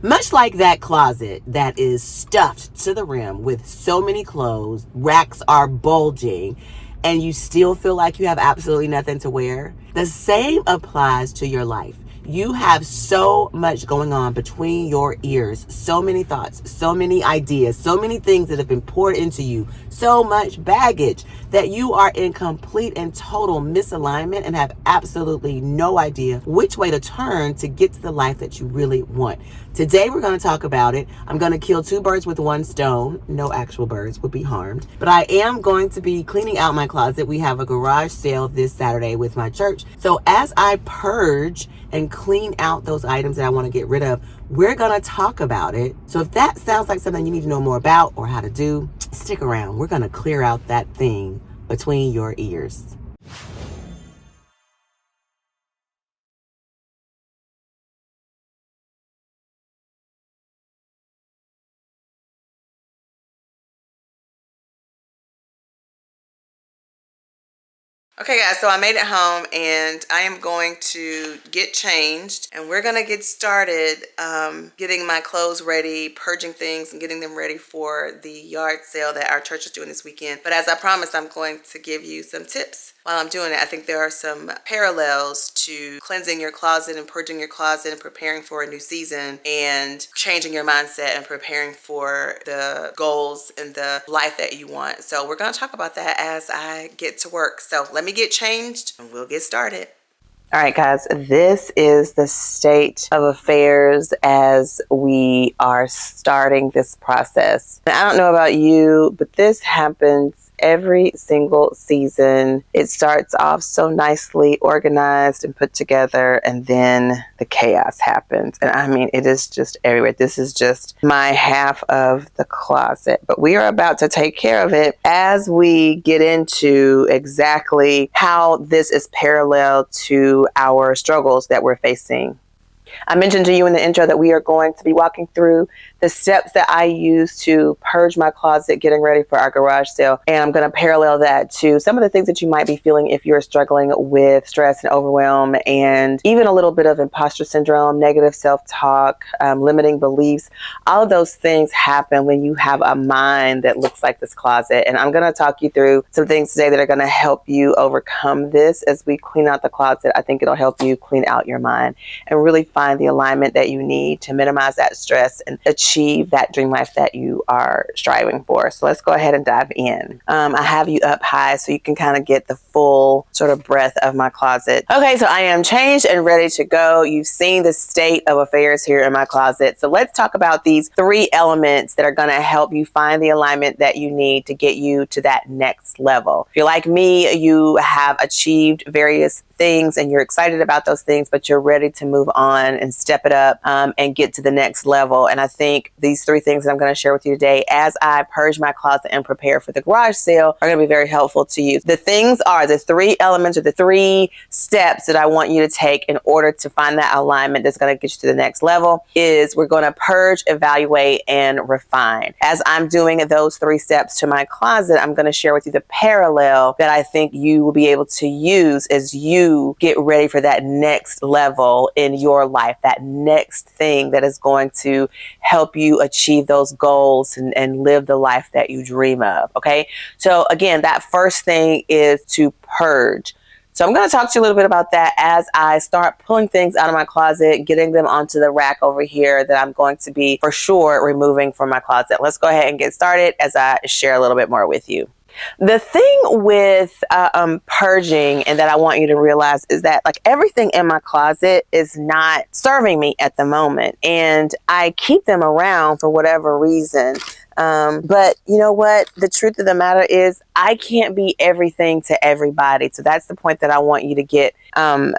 Much like that closet that is stuffed to the rim with so many clothes, racks are bulging, and you still feel like you have absolutely nothing to wear, the same applies to your life. You have so much going on between your ears, so many thoughts, so many ideas, so many things that have been poured into you, so much baggage that you are in complete and total misalignment and have absolutely no idea which way to turn to get to the life that you really want. Today we're going to talk about it. I'm going to kill two birds with one stone. No actual birds would be harmed. But I am going to be cleaning out my closet. We have a garage sale this Saturday with my church. So as I purge and clean out those items that I want to get rid of, we're going to talk about it. So if that sounds like something you need to know more about or how to do, stick around. We're going to clear out that thing between your ears. Okay guys, so I made it home and I am going to get changed and we're gonna get started getting my clothes ready, purging things and getting them ready for the yard sale that our church is doing this weekend. But as I promised, I'm going to give you some tips while I'm doing it. I think there are some parallels to cleansing your closet and purging your closet and preparing for a new season and changing your mindset and preparing for the goals and the life that you want. So we're gonna talk about that as I get to work. So let me get changed and we'll get started. All right, guys, this is the state of affairs as we are starting this process. I don't know about you, but this happens every single season. It starts off so nicely organized and put together, and then the chaos happens. And I mean, it is just everywhere. This is just my half of the closet, but we are about to take care of it as we get into exactly how this is parallel to our struggles that we're facing. I mentioned to you in the intro that we are going to be walking through the steps that I use to purge my closet, getting ready for our garage sale. And I'm going to parallel that to some of the things that you might be feeling if you're struggling with stress and overwhelm and even a little bit of imposter syndrome, negative self-talk, limiting beliefs. All of those things happen when you have a mind that looks like this closet. And I'm going to talk you through some things today that are going to help you overcome this as we clean out the closet. I think it'll help you clean out your mind and really find the alignment that you need to minimize that stress and achieve that dream life that you are striving for. So let's go ahead and dive in. I have you up high so you can kind of get the full sort of breadth of my closet. Okay, so I am changed and ready to go. You've seen the state of affairs here in my closet. So let's talk about these three elements that are going to help you find the alignment that you need to get you to that next level. If you're like me, you have achieved various things and you're excited about those things, but you're ready to move on and step it up and get to the next level. And I think these three things that I'm going to share with you today as I purge my closet and prepare for the garage sale are going to be very helpful to you. The things are the three elements or the three steps that I want you to take in order to find that alignment that's going to get you to the next level is we're going to purge, evaluate, and refine. As I'm doing those three steps to my closet, I'm going to share with you the parallel that I think you will be able to use as you get ready for that next level in your life, that next thing that is going to help you achieve those goals and live the life that you dream of. Okay. So again, that first thing is to purge. So I'm going to talk to you a little bit about that as I start pulling things out of my closet, getting them onto the rack over here that I'm going to be for sure removing from my closet. Let's go ahead and get started as I share a little bit more with you. The thing with purging and that I want you to realize is that like everything in my closet is not serving me at the moment, and I keep them around for whatever reason. But you know what? The truth of the matter is I can't be everything to everybody. So that's the point that I want you to get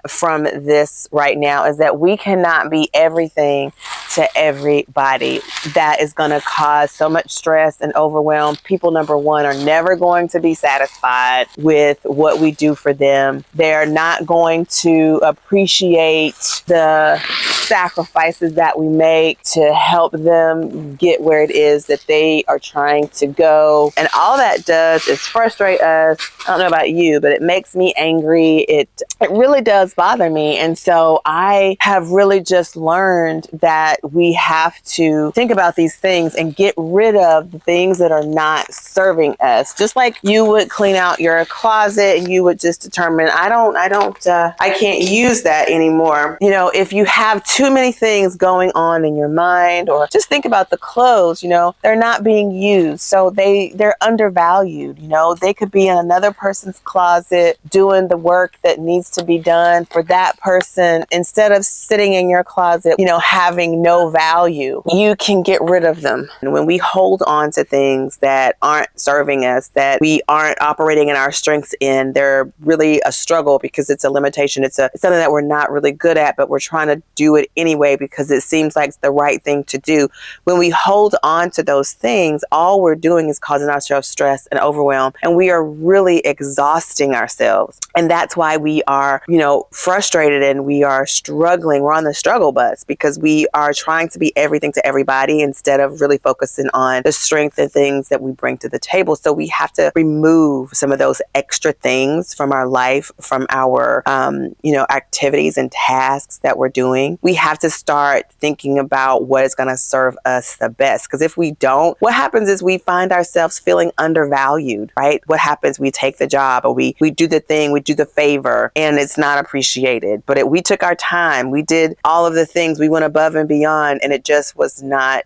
from this right now, is that we cannot be everything to everybody. That is going to cause so much stress and overwhelm. People, number one, are never going to be satisfied with what we do for them. They're not going to appreciate the sacrifices that we make to help them get where it is that they really are trying to go. And all that does is frustrate us. I don't know about you, but it makes me angry. It really does bother me. And so I have really just learned that we have to think about these things and get rid of the things that are not serving us. Just like you would clean out your closet and you would just determine, I can't use that anymore. You know, if you have too many things going on in your mind, or just think about the clothes, you know, they're not being used. So they're undervalued. You know, they could be in another person's closet doing the work that needs to be done for that person, instead of sitting in your closet, you know, having no value. You can get rid of them. And when we hold on to things that aren't serving us, that we aren't operating in our strengths in, they're really a struggle because it's a limitation. It's something that we're not really good at, but we're trying to do it anyway because it seems like it's the right thing to do. When we hold on to those things, all we're doing is causing ourselves stress and overwhelm, and we are really exhausting ourselves. And that's why we are, you know, frustrated and we are struggling. We're on the struggle bus because we are trying to be everything to everybody instead of really focusing on the strength and things that we bring to the table. So we have to remove some of those extra things from our life, from our, activities and tasks that we're doing. We have to start thinking about what is going to serve us the best. Because if we don't, what happens is we find ourselves feeling undervalued, right? What happens? We take the job, or we do the thing, we do the favor, and it's not appreciated. But we took our time, we did all of the things, we went above and beyond, and it just was not,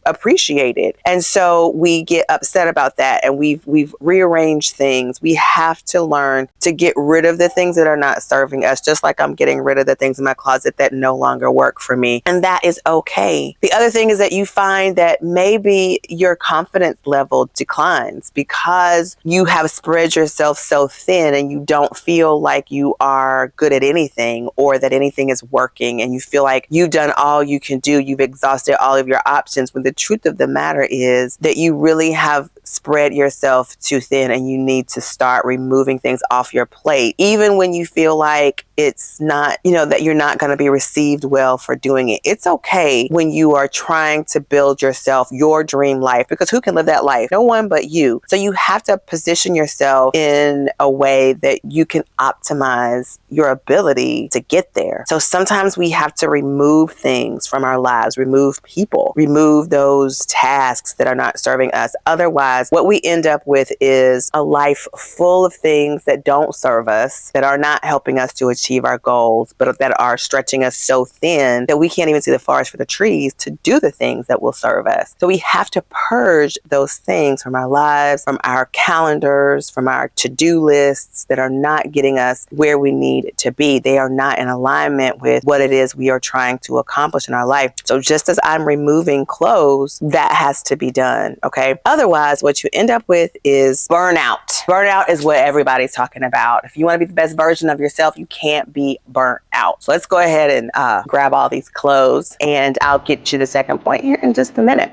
appreciated. And so we get upset about that, and we've rearranged things. We have to learn to get rid of the things that are not serving us, just like I'm getting rid of the things in my closet that no longer work for me. And that is okay. The other thing is that you find that maybe your confidence level declines because you have spread yourself so thin and you don't feel like you are good at anything or that anything is working, and you feel like you've done all you can do. You've exhausted all of your options, when the truth of the matter is that you really have spread yourself too thin, and you need to start removing things off your plate, even when you feel like it's not, that you're not going to be received well for doing it. It's okay when you are trying to build yourself your dream life, because who can live that life? No one but you. So you have to position yourself in a way that you can optimize your ability to get there. So sometimes we have to remove things from our lives, remove people, remove those tasks that are not serving us. Otherwise, what we end up with is a life full of things that don't serve us, that are not helping us to achieve our goals, but that are stretching us so thin that we can't even see the forest for the trees to do the things that will serve us. So we have to purge those things from our lives, from our calendars, from our to-do lists that are not getting us where we need to be. They are not in alignment with what it is we are trying to accomplish in our life. So just as I'm removing clothes, that has to be done, okay? Otherwise, what you end up with is burnout. Burnout is what everybody's talking about. If you want to be the best version of yourself, you can't be burnt out. So let's go ahead and grab all these clothes, and I'll get to the second point here in just a minute.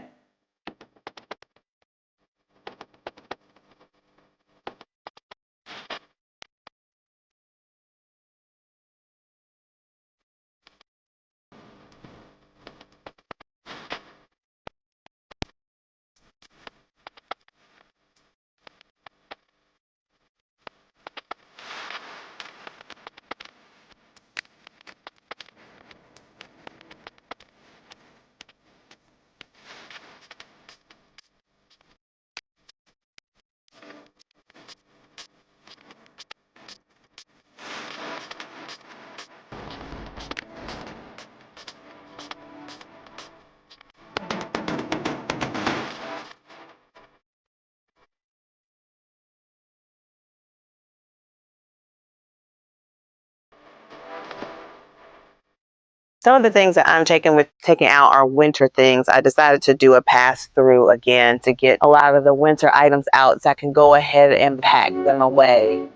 Some of the things that I'm taking out are winter things. I decided to do a pass through again to get a lot of the winter items out so I can go ahead and pack them away.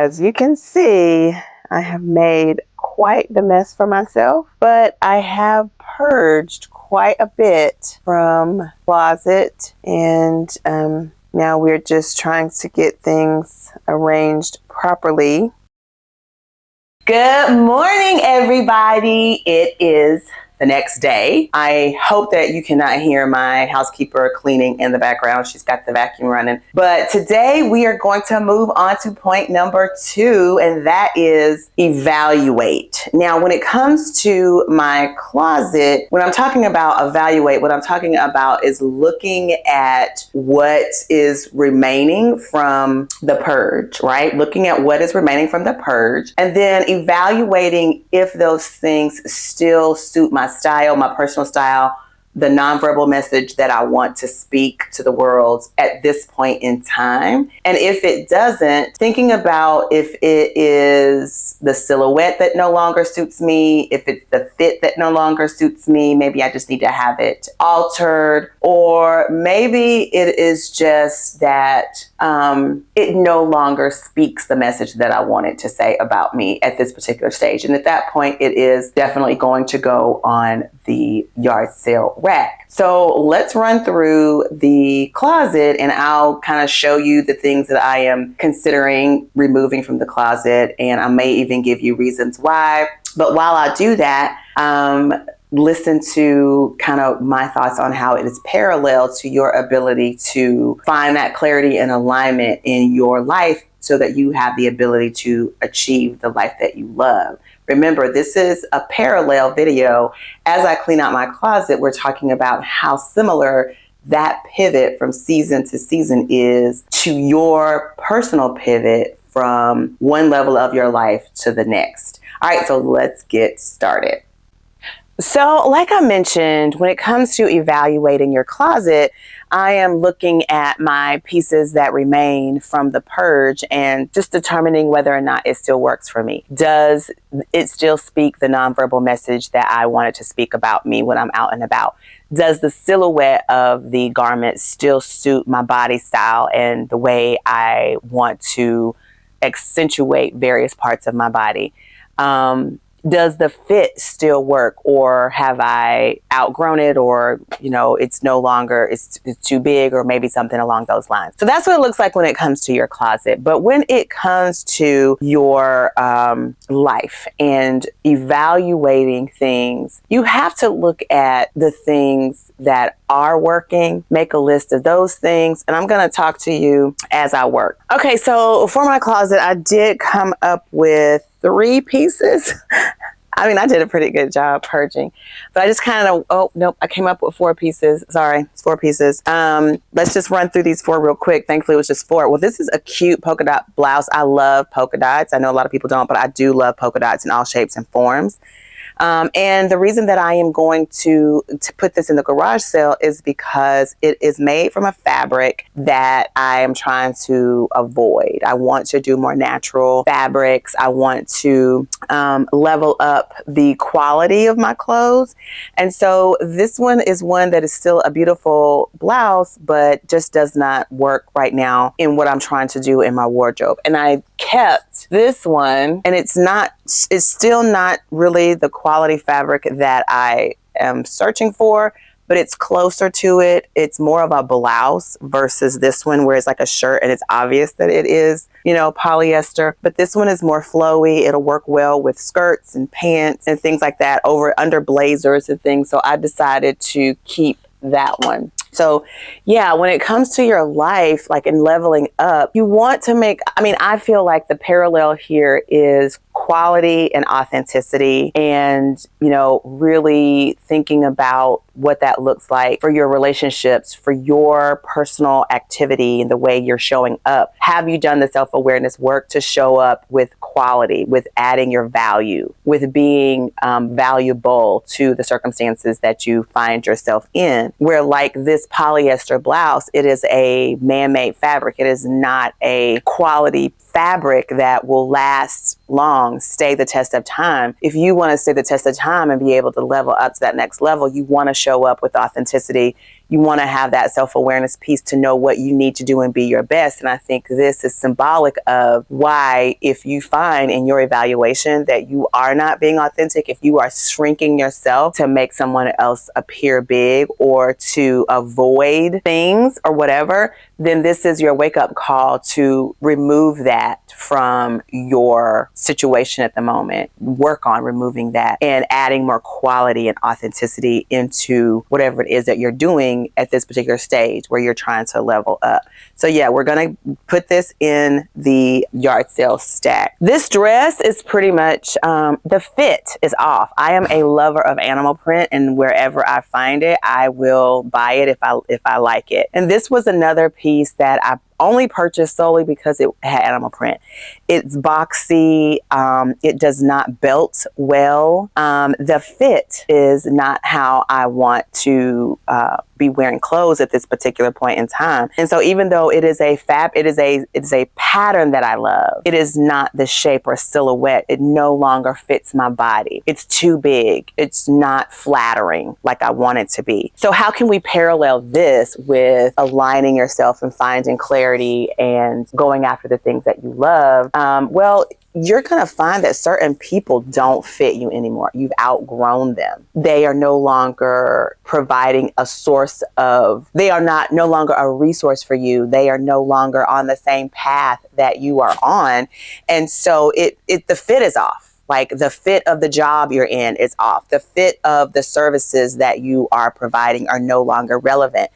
As you can see, I have made quite the mess for myself, but I have purged quite a bit from the closet, and now we're just trying to get things arranged properly. Good morning, everybody. It is the next day. I hope that you cannot hear my housekeeper cleaning in the background. She's got the vacuum running. But today we are going to move on to point number 2, and that is evaluate. Now, when it comes to my closet, when I'm talking about evaluate, what I'm talking about is looking at what is remaining from the purge, right? Looking at what is remaining from the purge, and then evaluating if those things still suit my style, my personal style, the nonverbal message that I want to speak to the world at this point in time. And if it doesn't, thinking about if it is the silhouette that no longer suits me, if it's the fit that no longer suits me, maybe I just need to have it altered, or maybe it is just that it no longer speaks the message that I wanted to say about me at this particular stage. And at that point, it is definitely going to go on the yard sale rack. So let's run through the closet and I'll kind of show you the things that I am considering removing from the closet, and I may even give you reasons why. But while I do that, listen to kind of my thoughts on how it is parallel to your ability to find that clarity and alignment in your life so that you have the ability to achieve the life that you love. Remember, this is a parallel video. As I clean out my closet, we're talking about how similar that pivot from season to season is to your personal pivot from one level of your life to the next. All right, so let's get started. So like I mentioned, when it comes to evaluating your closet, I am looking at my pieces that remain from the purge and just determining whether or not it still works for me. Does it still speak the nonverbal message that I wanted to speak about me when I'm out and about? Does the silhouette of the garment still suit my body style and the way I want to accentuate various parts of my body? Does the fit still work, or have I outgrown it, or, you know, it's no longer, it's too big, or maybe something along those lines. So that's what it looks like when it comes to your closet. But when it comes to your life and evaluating things, you have to look at the things that are working, make a list of those things, and I'm going to talk to you as I work. Okay, so for my closet, I did come up with 3 pieces. I mean, I did a pretty good job purging, but I just kind of, I came up with 4 pieces. Sorry, it's 4 pieces. Let's just run through these 4 real quick. Thankfully, it was just 4. Well, this is a cute polka dot blouse. I love polka dots. I know a lot of people don't, but I do love polka dots in all shapes and forms. And the reason that I am going to put this in the garage sale is because it is made from a fabric that I am trying to avoid. I want to do more natural fabrics. I want to level up the quality of my clothes. And so this one is one that is still a beautiful blouse, but just does not work right now in what I'm trying to do in my wardrobe. And I kept this one, and it's still not really the quality fabric that I am searching for, but it's closer to it. It's more of a blouse versus this one where it's like a shirt and it's obvious that it is, you know, polyester. But this one is more flowy. It'll work well with skirts and pants and things like that under blazers and things. So I decided to keep that one. So yeah, when it comes to your life, like in leveling up, you want to I feel like the parallel here is quality and authenticity, and, you know, really thinking about what that looks like for your relationships, for your personal activity and the way you're showing up. Have you done the self-awareness work to show up with quality, with adding your value, with being valuable to the circumstances that you find yourself in? Where, like this polyester blouse, it is a man-made fabric. It is not a quality fabric that will last long, stay the test of time. If you want to stay the test of time and be able to level up to that next level, you want to show up with authenticity. You want to have that self-awareness piece to know what you need to do and be your best. And I think this is symbolic of why, if you find in your evaluation that you are not being authentic, if you are shrinking yourself to make someone else appear big or to avoid things or whatever, then this is your wake-up call to remove that from your situation at the moment. Work on removing that and adding more quality and authenticity into whatever it is that you're doing at this particular stage where you're trying to level up. So yeah, we're going to put this in the yard sale stack. This dress is pretty much, the fit is off. I am a lover of animal print, and wherever I find it, I will buy it if I like it. And this was another piece that I only purchased solely because it had animal print. It's boxy. It does not belt well. The fit is not how I want to be wearing clothes at this particular point in time. And so even though it is a pattern that I love, it is not the shape or silhouette. It no longer fits my body. It's too big. It's not flattering like I want it to be. So how can we parallel this with aligning yourself and finding clarity and going after the things that you love? Well, you're going to find that certain people don't fit you anymore. You've outgrown them. They are no longer providing a source of, they are no longer a resource for you. They are no longer on the same path that you are on. And so the fit is off. Like the fit of the job you're in is off. The fit of the services that you are providing are no longer relevant.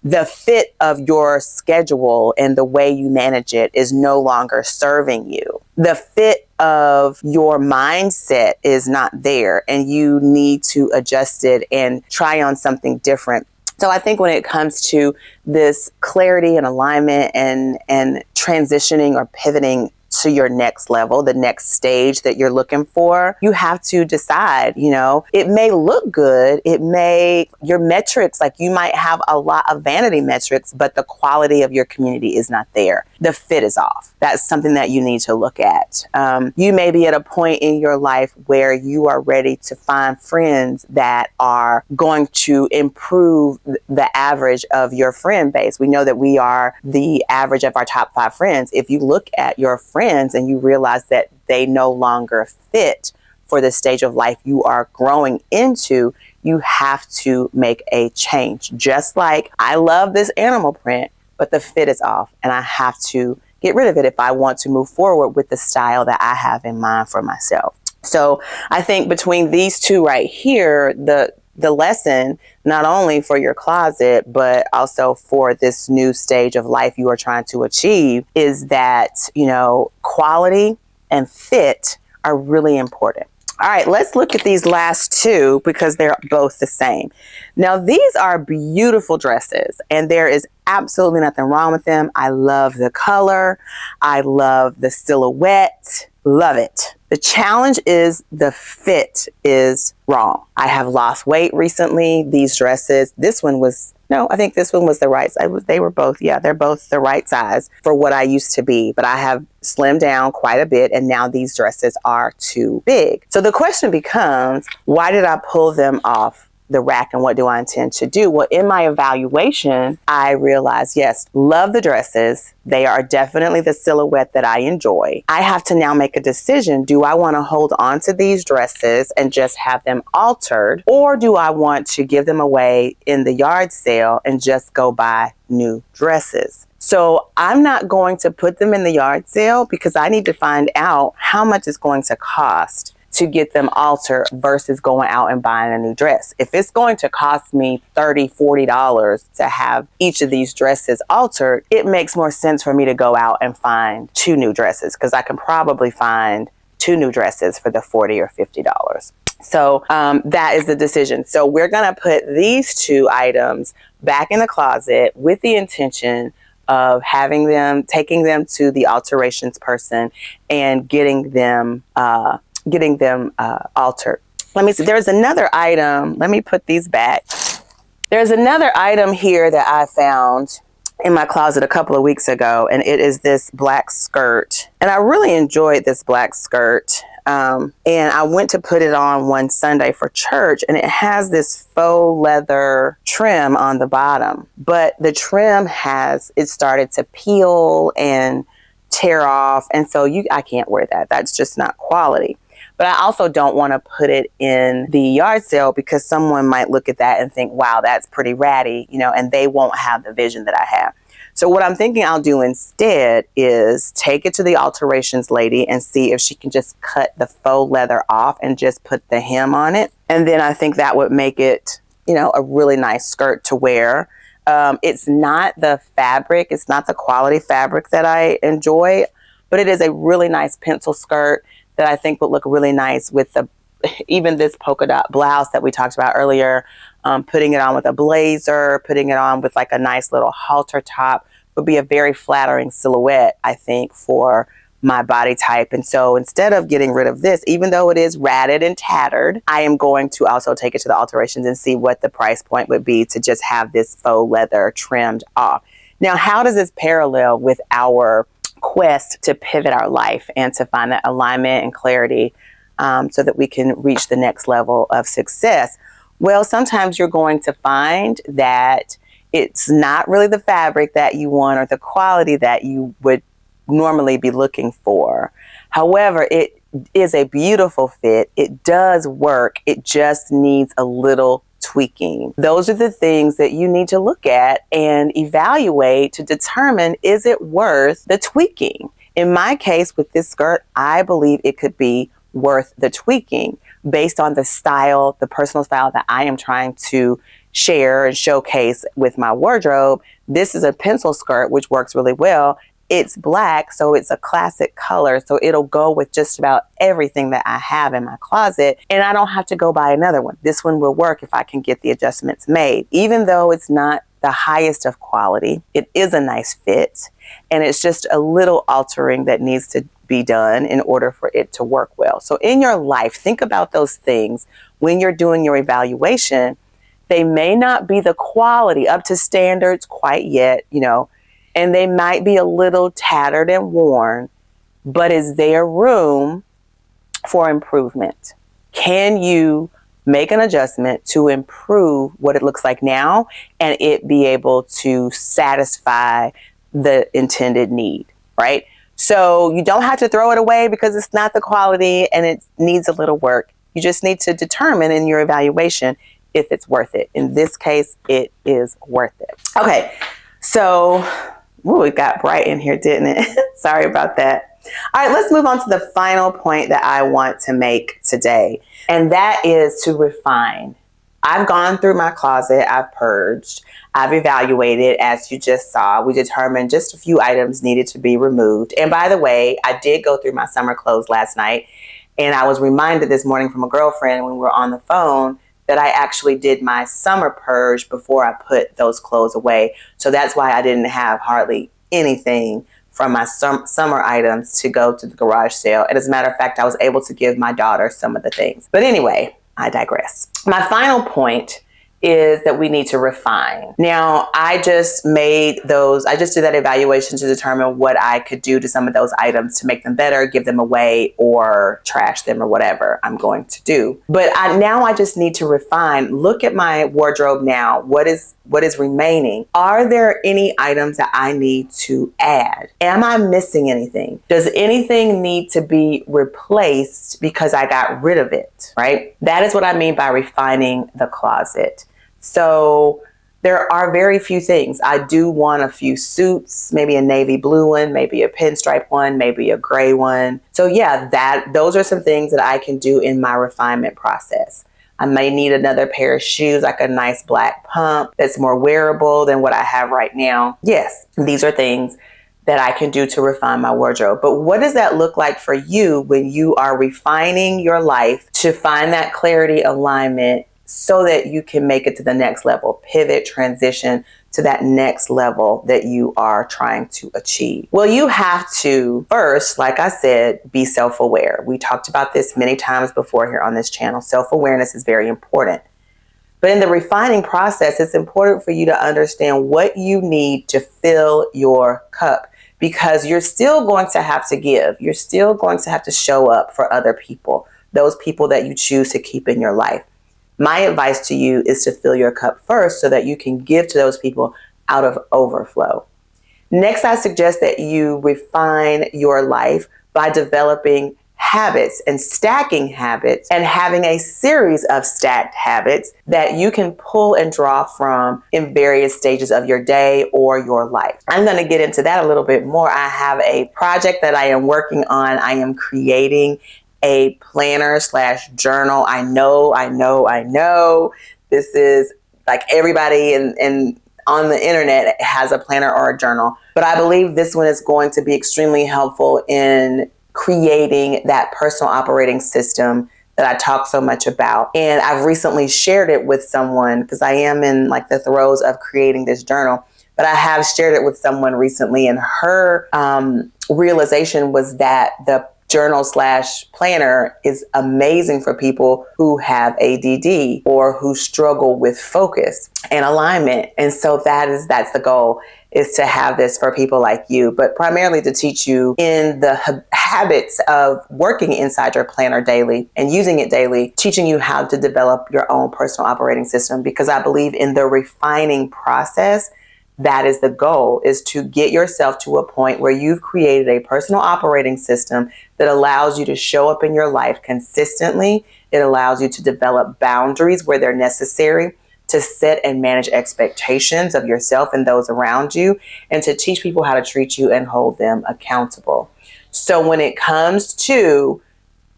The fit of your schedule and the way you manage it is no longer serving you. The fit of your mindset is not there, and you need to adjust it and try on something different. So I think when it comes to this clarity and alignment and transitioning or pivoting to your next level, the next stage that you're looking for, you have to decide, it may look good. Your metrics, like you might have a lot of vanity metrics, but the quality of your community is not there. The fit is off. That's something that you need to look at. You may be at a point in your life where you are ready to find friends that are going to improve the average of your friend base. We know that we are the average of our top 5 friends. If you look at your friends and you realize that they no longer fit for the stage of life you are growing into, you have to make a change. Just like I love this animal print, but the fit is off and I have to get rid of it if I want to move forward with the style that I have in mind for myself. So I think between these two right here, the lesson, not only for your closet, but also for this new stage of life you are trying to achieve, is that, quality and fit are really important. All right, let's look at these last two because they're both the same. Now, these are beautiful dresses and there is absolutely nothing wrong with them. I love the color. I love the silhouette. Love it. The challenge is the fit is wrong. I have lost weight recently. These dresses, I think this one was the right size. They were both, they're both the right size for what I used to be, but I have slimmed down quite a bit and now these dresses are too big. So the question becomes, why did I pull them off the rack and what do I intend to do? Well, in my evaluation, I realized, yes, love the dresses. They are definitely the silhouette that I enjoy. I have to now make a decision. Do I want to hold on to these dresses and just have them altered? Or do I want to give them away in the yard sale and just go buy new dresses? So I'm not going to put them in the yard sale because I need to find out how much it's going to cost to get them altered versus going out and buying a new dress. If it's going to cost me $30, $40 to have each of these dresses altered, it makes more sense for me to go out and find 2 new dresses because I can probably find 2 new dresses for the $40 or $50. So that is the decision. So we're gonna put these 2 items back in the closet with the intention of taking them to the alterations person and getting them altered. Let me see. There's another item. Let me put these back. There's another item here that I found in my closet a couple of weeks ago, and it is this black skirt. And I really enjoyed this black skirt. And I went to put it on one Sunday for church, and it has this faux leather trim on the bottom. But the trim it started to peel and tear off. And so I can't wear that. That's just not quality. But I also don't want to put it in the yard sale because someone might look at that and think, wow, that's pretty ratty, and they won't have the vision that I have. So what I'm thinking I'll do instead is take it to the alterations lady and see if she can just cut the faux leather off and just put the hem on it. And then I think that would make it, a really nice skirt to wear. It's not the fabric. It's not the quality fabric that I enjoy, but it is a really nice pencil skirt that I think would look really nice with even this polka dot blouse that we talked about earlier. Putting it on with a blazer, putting it on with like a nice little halter top would be a very flattering silhouette, I think, for my body type. And so instead of getting rid of this, even though it is ratted and tattered, I am going to also take it to the alterations and see what the price point would be to just have this faux leather trimmed off. Now, how does this parallel with our quest to pivot our life and to find that alignment and clarity so that we can reach the next level of success? Well, sometimes you're going to find that it's not really the fabric that you want or the quality that you would normally be looking for. However, it is a beautiful fit. It does work. It just needs a little tweaking. Those are the things that you need to look at and evaluate to determine, is it worth the tweaking? In my case with this skirt, I believe it could be worth the tweaking based on the style, the personal style that I am trying to share and showcase with my wardrobe. This is a pencil skirt, which works really well. It's black, so it's a classic color, so it'll go with just about everything that I have in my closet, and I don't have to go buy another one. This one will work if I can get the adjustments made. Even though it's not the highest of quality, it is a nice fit, and it's just a little altering that needs to be done in order for it to work well. So in your life, think about those things when you're doing your evaluation. They may not be the quality up to standards quite yet, and they might be a little tattered and worn, but is there room for improvement? Can you make an adjustment to improve what it looks like now and it be able to satisfy the intended need, right? So you don't have to throw it away because it's not the quality and it needs a little work. You just need to determine in your evaluation if it's worth it. In this case, it is worth it. Okay, so it got bright in here, didn't it? Sorry about that. All right, let's move on to the final point that I want to make today, and that is to refine. I've gone through my closet, I've purged, I've evaluated, as you just saw. We determined just a few items needed to be removed. And by the way, I did go through my summer clothes last night, and I was reminded this morning from a girlfriend when we were on the phone that I actually did my summer purge before I put those clothes away. So that's why I didn't have hardly anything from my summer items to go to the garage sale. And as a matter of fact, I was able to give my daughter some of the things. But anyway, I digress. My final point is that we need to refine. Now, I just did that evaluation to determine what I could do to some of those items to make them better, give them away, or trash them, or whatever I'm going to do. But now I just need to refine. Look at my wardrobe now. What is remaining? Are there any items that I need to add? Am I missing anything? Does anything need to be replaced because I got rid of it, right? That is what I mean by refining the closet. So there are very few things. I do want a few suits, maybe a navy blue one, maybe a pinstripe one, maybe a gray one. So yeah, those are some things that I can do in my refinement process. I may need another pair of shoes, like a nice black pump that's more wearable than what I have right now. Yes, these are things that I can do to refine my wardrobe. But what does that look like for you when you are refining your life to find that clarity, alignment, so that you can make it to the next level, pivot, transition to that next level that you are trying to achieve? Well, you have to first, like I said, be self-aware. We talked about this many times before here on this channel. Self-awareness is very important. But in the refining process, it's important for you to understand what you need to fill your cup, because you're still going to have to give. You're still going to have to show up for other people, those people that you choose to keep in your life. My advice to you is to fill your cup first so that you can give to those people out of overflow. Next, I suggest that you refine your life by developing habits and stacking habits and having a series of stacked habits that you can pull and draw from in various stages of your day or your life. I'm going to get into that a little bit more. I have a project that I am working on. I am creating a planner / journal. I know. This is like everybody and on the internet has a planner or a journal, but I believe this one is going to be extremely helpful in creating that personal operating system that I talk so much about. And I've recently shared it with someone because I am in like the throes of creating this journal, but I have shared it with someone recently, and her realization was that the journal / planner is amazing for people who have ADD or who struggle with focus and alignment. And so that's the goal, is to have this for people like you, but primarily to teach you in the habits of working inside your planner daily and using it daily, teaching you how to develop your own personal operating system. Because I believe in the refining process, that is the goal, is to get yourself to a point where you've created a personal operating system that allows you to show up in your life consistently. It allows you to develop boundaries where they're necessary, to set and manage expectations of yourself and those around you, and to teach people how to treat you and hold them accountable. So when it comes to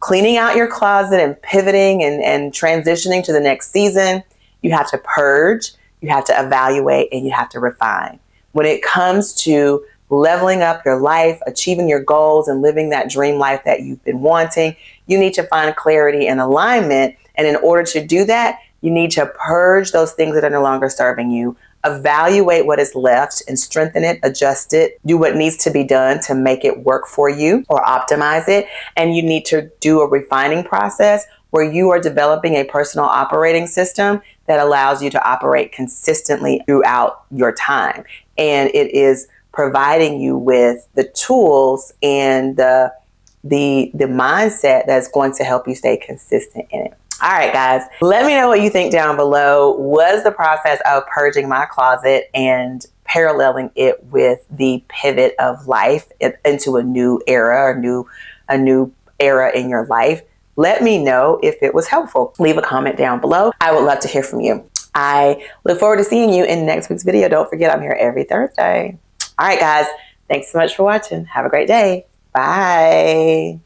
cleaning out your closet and pivoting and transitioning to the next season, you have to purge, you have to evaluate, and you have to refine. When it comes to leveling up your life, achieving your goals, and living that dream life that you've been wanting, you need to find clarity and alignment. And in order to do that, you need to purge those things that are no longer serving you, evaluate what is left and strengthen it, adjust it, do what needs to be done to make it work for you or optimize it. And you need to do a refining process where you are developing a personal operating system that allows you to operate consistently throughout your time. And it is providing you with the tools and the mindset that's going to help you stay consistent in it. All right, guys, let me know what you think down below. Was the process of purging my closet and paralleling it with the pivot of life into a new era, a new era in your life? Let me know if it was helpful. Leave a comment down below. I would love to hear from you. I look forward to seeing you in next week's video. Don't forget, I'm here every Thursday. All right, guys, thanks so much for watching. Have a great day. Bye.